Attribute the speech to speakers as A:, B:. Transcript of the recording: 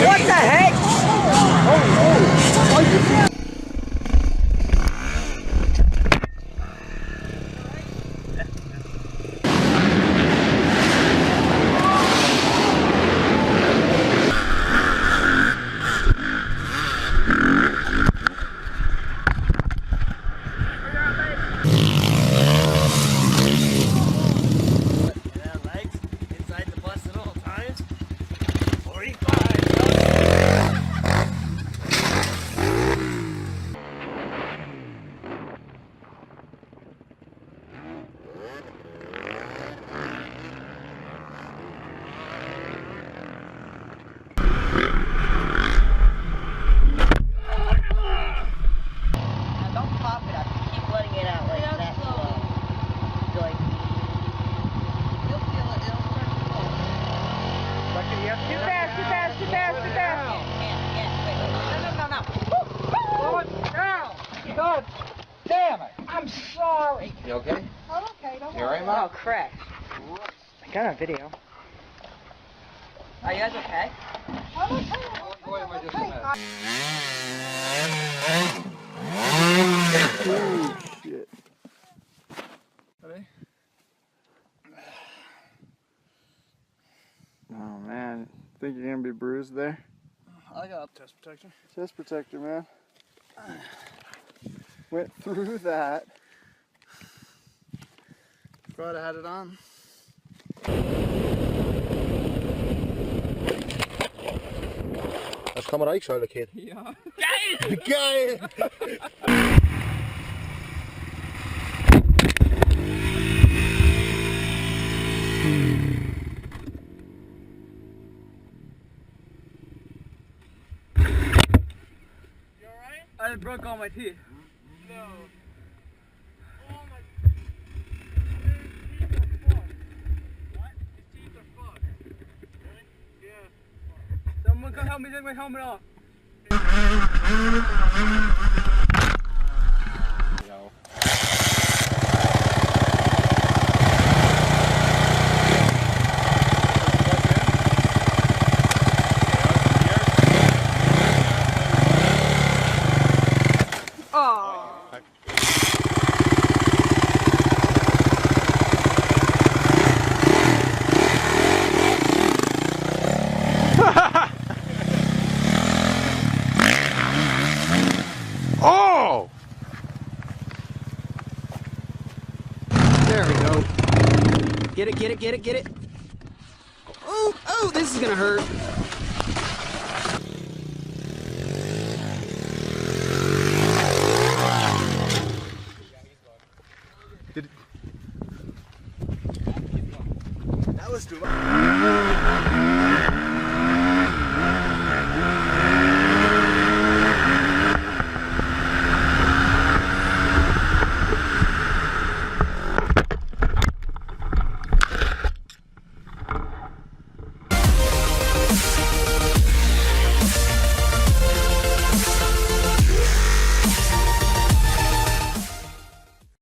A: What the heck? Oh, God damn it! I'm sorry.
B: You okay?
A: I'm okay. Don't worry.
B: You alright, Mom?
A: Oh crap! I got a video. Are you guys okay? I'm okay.
B: Boy, am I just a mess.
C: Oh shit.
B: Ready?
C: Oh man, think you're gonna be bruised there?
B: I got a chest protector.
C: Chest protector, man. Went through that.
B: Thought I had it on.
D: Das kann man einschalten, Kid.
B: Ja.
D: Geil! Geil!
B: I broke all my teeth. No. Oh my. His teeth are fucked. What? His teeth are fucked. Really? Yeah. Someone come help me take my helmet off.
D: Oh!
E: There we go. Get it, get it, get it, get it. Oh, oh, this is gonna hurt.